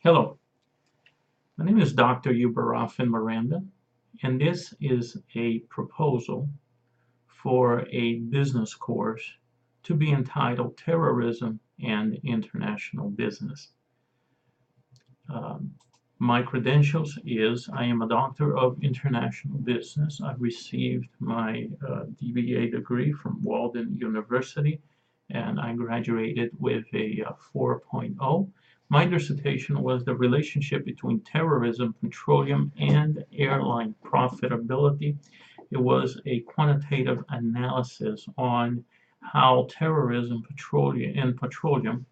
Hello, my name is Dr. Uberafin Miranda, and this is a proposal for a business course to be entitled Terrorism and International Business. Um, my credentials is I am a doctor of international business. I received my DBA degree from Walden University, and I graduated with a 4.0. My dissertation was the relationship between terrorism, petroleum, and airline profitability. It was a quantitative analysis on how terrorism, petroleum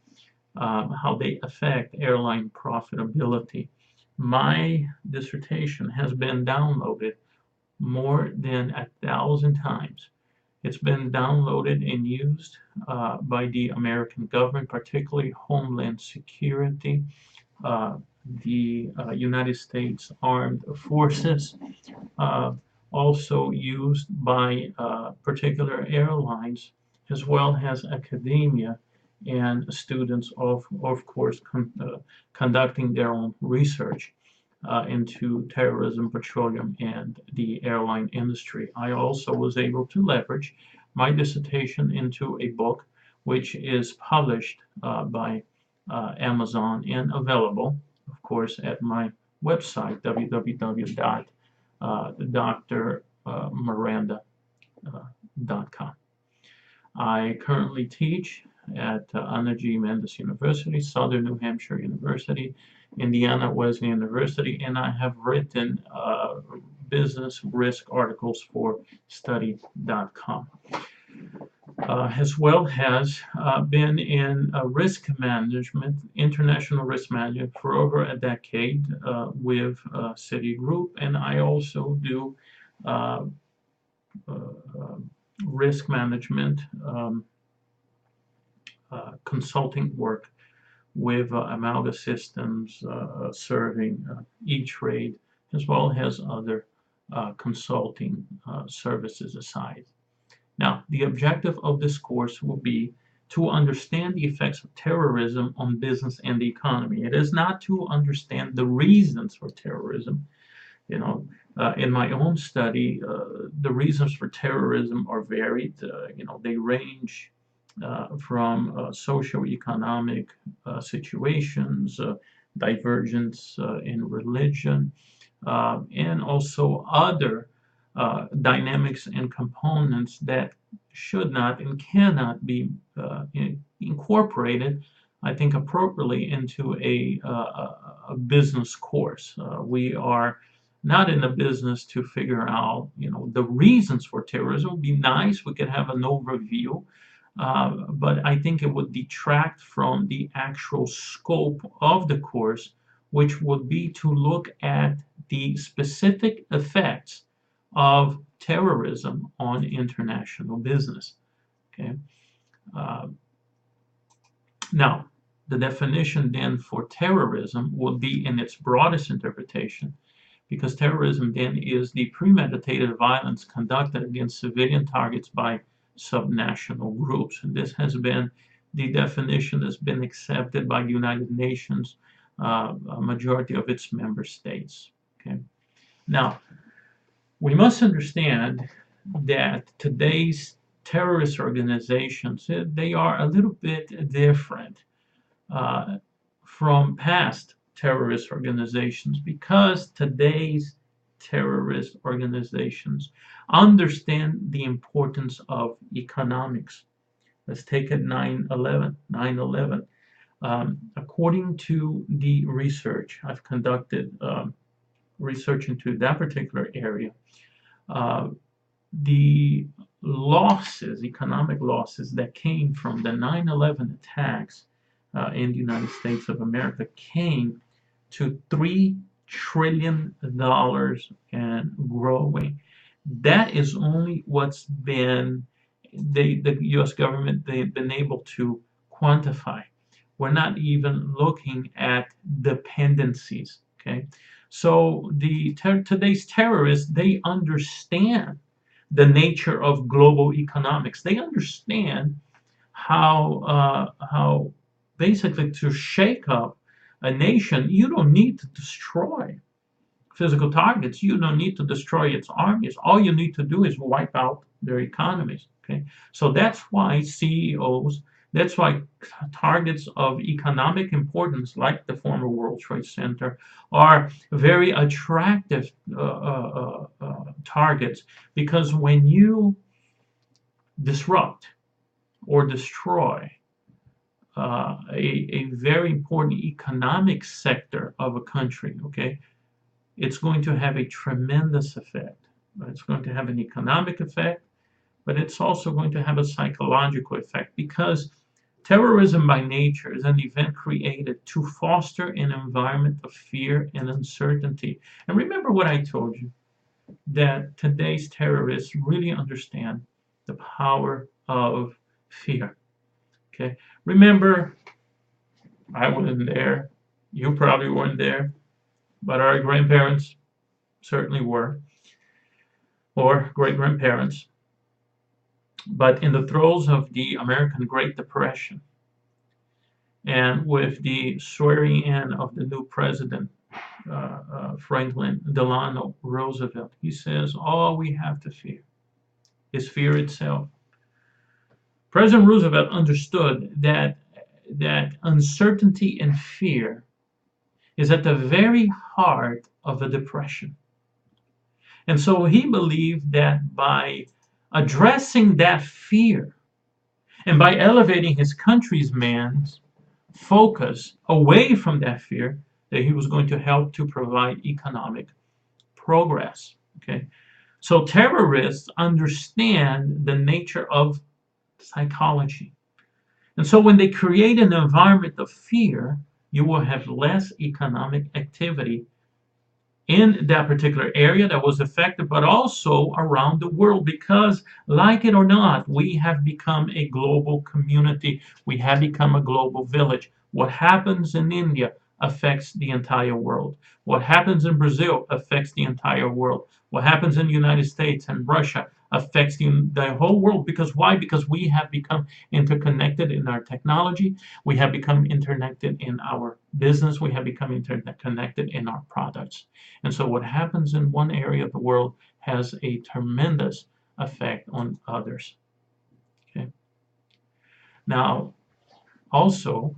how they affect airline profitability. My dissertation has been downloaded more than 1,000 times. It's been downloaded and used by the American government, particularly Homeland Security, uh, the United States Armed Forces, uh, also used by particular airlines, as well as academia and students of course, conducting their own research into terrorism, petroleum, and the airline industry. I also was able to leverage my dissertation into a book which is published by Amazon and available, of course, at my website, www.drmiranda.com. I currently teach at Anna G. Mendes University, Southern New Hampshire University, Indiana Wesleyan University, and I have written business risk articles for study.com. As well as been in risk management, international risk management for over a decade with Citigroup, and I also do uh, risk management consulting work with Amalga Systems serving E-Trade, as well as other consulting services aside. Now, the objective of this course will be to understand the effects of terrorism on business and the economy. It is not to understand the reasons for terrorism. You know, in my own study, the reasons for terrorism are varied. They range from socioeconomic situations, divergence in religion, and also other dynamics and components that should not and cannot be incorporated, I think, appropriately into a business course. We are not in the business to figure out, the reasons for terrorism. It would be nice we could have an overview, but I think it would detract from the actual scope of the course, which would be to look at the specific effects of terrorism on international business. Okay. Uh, Now, the definition then for terrorism would be in its broadest interpretation, because terrorism then is the premeditated violence conducted against civilian targets by subnational groups. And this has been the definition that's been accepted by the United Nations, a majority of its member states. Okay. Now, we must understand that today's terrorist organizations, they are a little bit different uh, from past terrorist organizations, because today's terrorist organizations understand the importance of economics. Let's take it 9/11. According to the research I've conducted, research into that particular area, uh, the economic losses that came from the 9/11 attacks in the United States of America came to $3 trillion and growing. That is only what's been the U.S. government, they've been able to quantify. We're not even looking at dependencies. Okay, so today's terrorists, they understand the nature of global economics. They understand how basically to shake up a nation, you don't need to destroy physical targets. You don't need to destroy its armies. All you need to do is wipe out their economies. Okay, so that's why CEOs, that's why targets of economic importance, like the former World Trade Center, are very attractive targets, because when you disrupt or destroy a very important economic sector of a country, okay, it's going to have a tremendous effect. It's going to have an economic effect, but it's also going to have a psychological effect, because terrorism by nature is an event created to foster an environment of fear and uncertainty. And remember what I told you, that today's terrorists really understand the power of fear. Okay, remember, I wasn't there, you probably weren't there, but our grandparents certainly were, or great grandparents. But in the throes of the American Great Depression, and with the swearing in of the new president, Franklin Delano Roosevelt, he says, all we have to fear is fear itself. President Roosevelt understood that uncertainty and fear is at the very heart of a depression. And so he believed that by addressing that fear and by elevating his countrymen's focus away from that fear, that he was going to help to provide economic progress. Okay, so terrorists understand the nature of psychology. And so when they create an environment of fear, you will have less economic activity in that particular area that was affected, but also around the world, because, like it or not, we have become a global community. We have become a global village. What happens in India affects the entire world. What happens in Brazil affects the entire world. What happens in the United States and Russia affects the whole world. Because why? Because we have become interconnected in our technology. We have become interconnected in our business. We have become interconnected in our products. And so what happens in one area of the world has a tremendous effect on others. Okay. Now, also,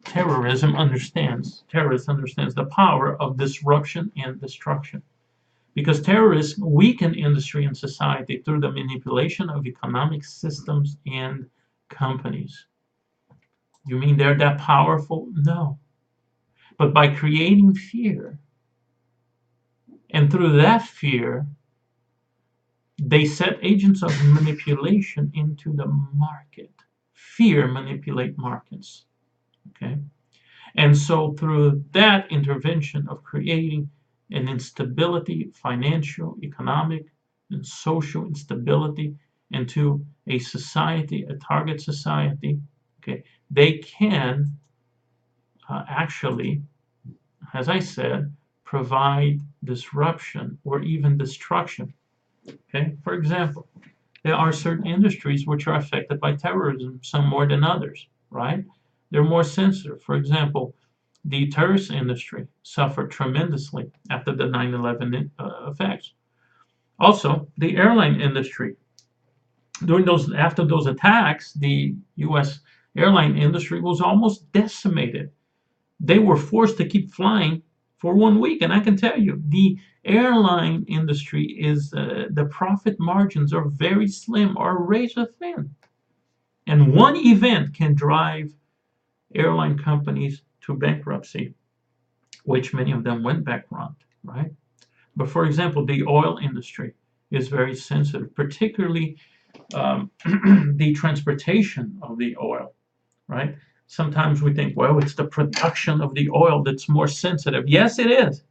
terrorism understands the power of disruption and destruction, because terrorists weaken industry and society through the manipulation of economic systems and companies. You mean they're that powerful? No. But by creating fear, and through that fear, they set agents of manipulation into the market. Fear manipulate markets. Okay? And so through that intervention of creating an instability, financial, economic, and social instability into a society, a target society, okay, they can actually, as I said, provide disruption or even destruction. Okay, for example, there are certain industries which are affected by terrorism, some more than others, right? They're more sensitive. For example, the tourist industry suffered tremendously after the 9/11 effects. Also, the airline industry, after those attacks, the U.S. airline industry was almost decimated. They were forced to keep flying for 1 week, and I can tell you, the airline industry is the profit margins are very slim or razor thin, and one event can drive airline companies to bankruptcy, which many of them went bankrupt, right? But for example, the oil industry is very sensitive, particularly the transportation of the oil, right? Sometimes we think, well, it's the production of the oil that's more sensitive. Yes, it is.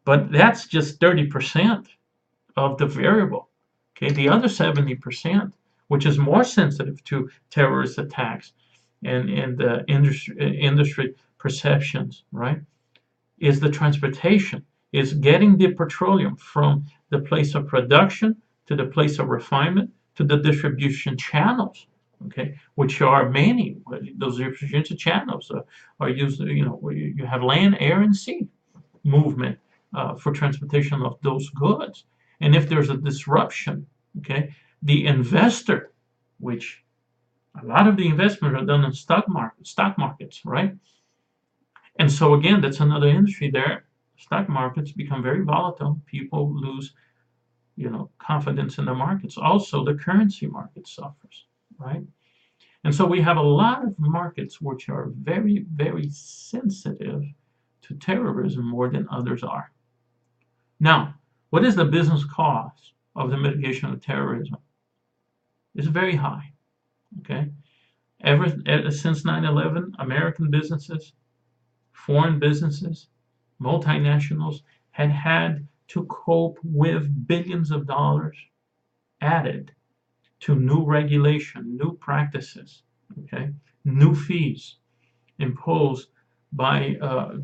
But that's just 30% of the variable. Okay, the other 70%, which is more sensitive to terrorist attacks and industry perceptions, right, is the transportation, is getting the petroleum from the place of production to the place of refinement to the distribution channels. okay, which are many. Those efficiency channels are used, where you have land, air, and sea movement for transportation of those goods. And if there's a disruption, okay, the investor, which a lot of the investments are done in stock markets, right? And so again, that's another industry there. Stock markets become very volatile. People lose, confidence in the markets. Also, the currency market suffers, right? And so we have a lot of markets which are very, very sensitive to terrorism more than others are. Now, what is the business cost of the mitigation of terrorism? It's very high. Okay, since 9/11, American businesses, foreign businesses, multinationals had to cope with billions of dollars added to new regulation, new practices, okay, new fees imposed by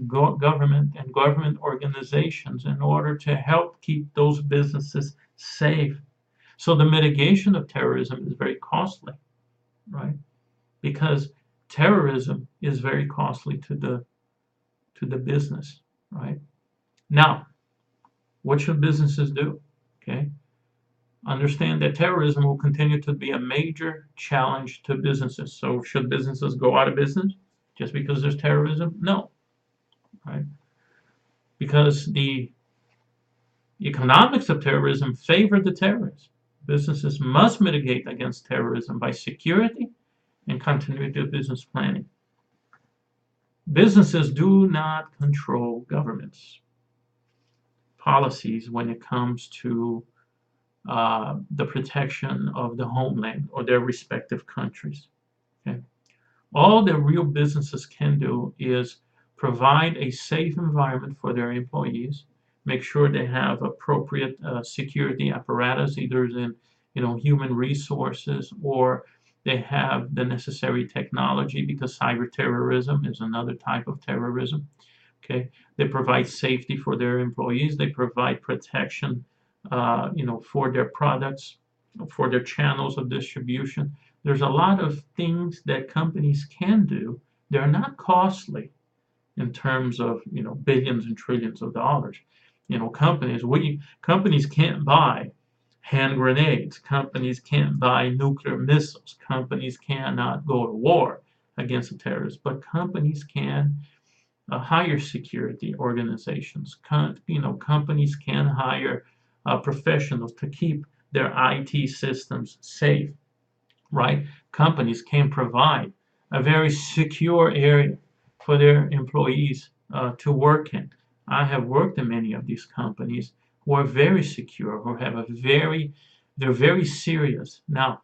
government and government organizations in order to help keep those businesses safe. So the mitigation of terrorism is very costly, right? Because terrorism is very costly to the business, right? Now, what should businesses do? Okay, understand that terrorism will continue to be a major challenge to businesses. So should businesses go out of business just because there's terrorism? No, right? Because the economics of terrorism favor the terrorists. Businesses must mitigate against terrorism by security and continuity of business planning. Businesses do not control governments' policies when it comes to the protection of the homeland or their respective countries. Okay? All that real businesses can do is provide a safe environment for their employees, make sure they have appropriate security apparatus, either in human resources or they have the necessary technology, because cyber terrorism is another type of terrorism. Okay, they provide safety for their employees. They provide protection, for their products, for their channels of distribution. There's a lot of things that companies can do. They're not costly in terms of billions and trillions of dollars. Companies can't buy hand grenades. Companies can't buy nuclear missiles. Companies cannot go to war against the terrorists, but companies can hire security organizations. Companies can hire professionals to keep their IT systems safe, right? Companies can provide a very secure area for their employees to work in. I have worked in many of these companies who are very secure, who have they're very serious. Now,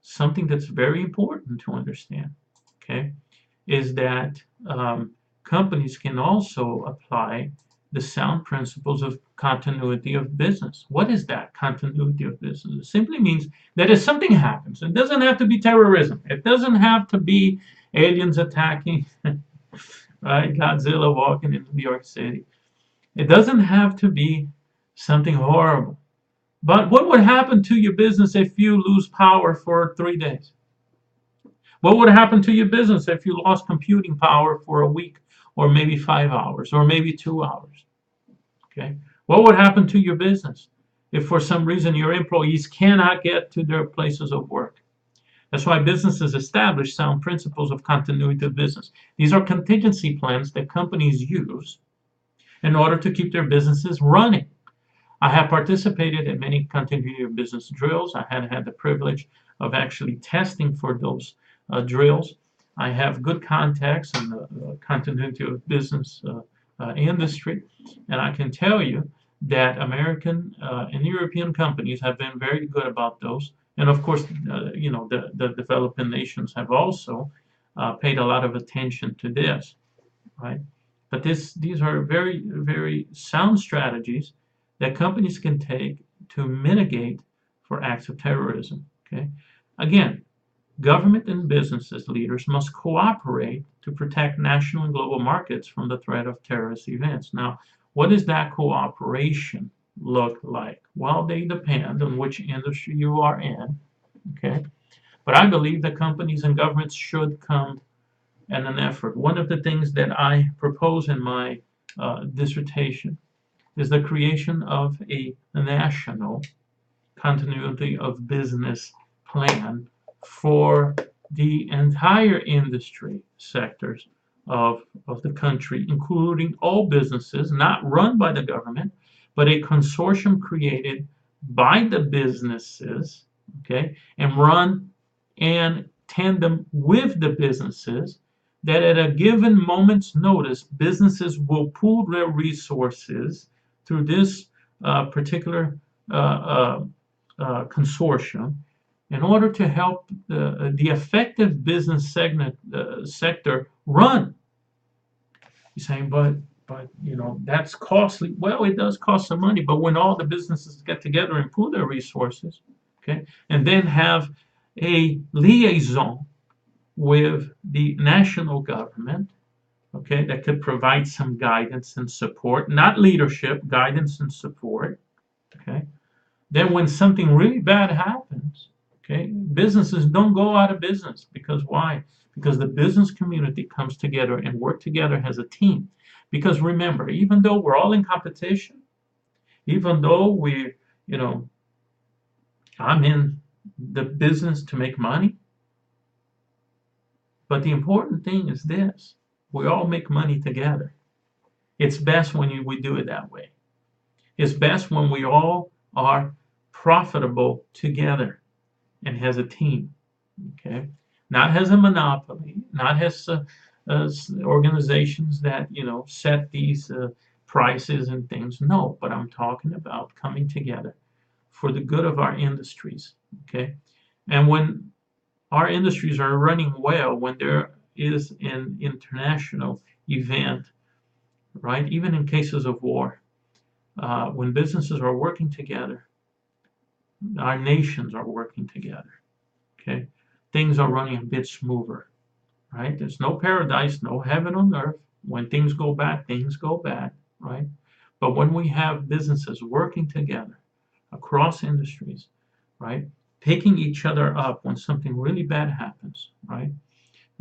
something that's very important to understand, okay, is that companies can also apply the sound principles of continuity of business. What is that continuity of business? It simply means that if something happens, it doesn't have to be terrorism. It doesn't have to be aliens attacking, right? Godzilla walking into New York City. It doesn't have to be something horrible. But what would happen to your business if you lose power for 3 days? What would happen to your business if you lost computing power for a week, or maybe 5 hours, or maybe 2 hours? Okay. What would happen to your business if for some reason your employees cannot get to their places of work? That's why businesses establish sound principles of continuity of business. These are contingency plans that companies use in order to keep their businesses running. I have participated in many continuity of business drills. I had the privilege of actually testing for those drills. I have good contacts in the continuity of business industry, and I can tell you that American and European companies have been very good about those. And of course, the developing nations have also paid a lot of attention to this, right? But these are very, very sound strategies that companies can take to mitigate for acts of terrorism. Okay, again, government and businesses leaders must cooperate to protect national and global markets from the threat of terrorist events. Now, what does that cooperation look like? Well, they depend on which industry you are in. Okay, But I believe that companies and governments should come in an effort. One of the things that I propose in my dissertation is the creation of a national continuity of business plan for the entire industry sectors of the country, including all businesses, not run by the government, but a consortium created by the businesses, okay, and run in tandem with the businesses, that at a given moment's notice, businesses will pool their resources through this particular uh, uh, consortium in order to help the effective business sector run. You're saying, but that's costly. Well, it does cost some money, but when all the businesses get together and pool their resources, okay, and then have a liaison with the national government, okay, that could provide some guidance and support, not leadership, guidance and support, okay. Then when something really bad happens, okay, businesses don't go out of business. Because why? Because the business community comes together and work together as a team. Because remember, even though we're all in competition, even though you know, I'm in the business to make money, but the important thing is this: we all make money together. It's best when we do it that way. It's best when we all are profitable together and as a team, okay? Not as a monopoly, not as organizations that set these prices and things. No, but I'm talking about coming together for the good of our industries, okay? And when our industries are running well, when there is an international event, right? Even in cases of war, when businesses are working together, our nations are working together. Okay, things are running a bit smoother, right? There's no paradise, no heaven on earth. When things go bad, right? But when we have businesses working together across industries, right, picking each other up when something really bad happens, right?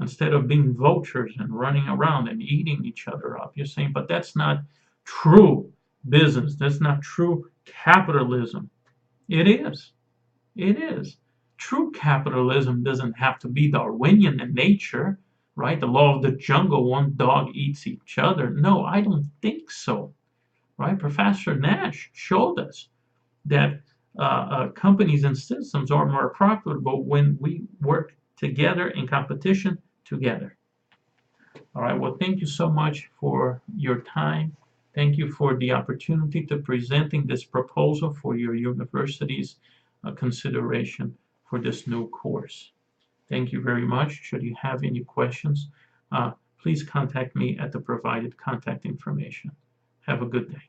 Instead of being vultures and running around and eating each other up, you're saying, but that's not true business. That's not true capitalism. It is. It is. True capitalism doesn't have to be Darwinian in nature, right? The law of the jungle, one dog eats each other. No, I don't think so, right? Professor Nash showed us that companies and systems are more profitable when we work together in competition together. All right, well, thank you so much for your time. Thank you for the opportunity to presenting this proposal for your university's consideration for this new course. Thank you very much. Should you have any questions, please contact me at the provided contact information. Have a good day.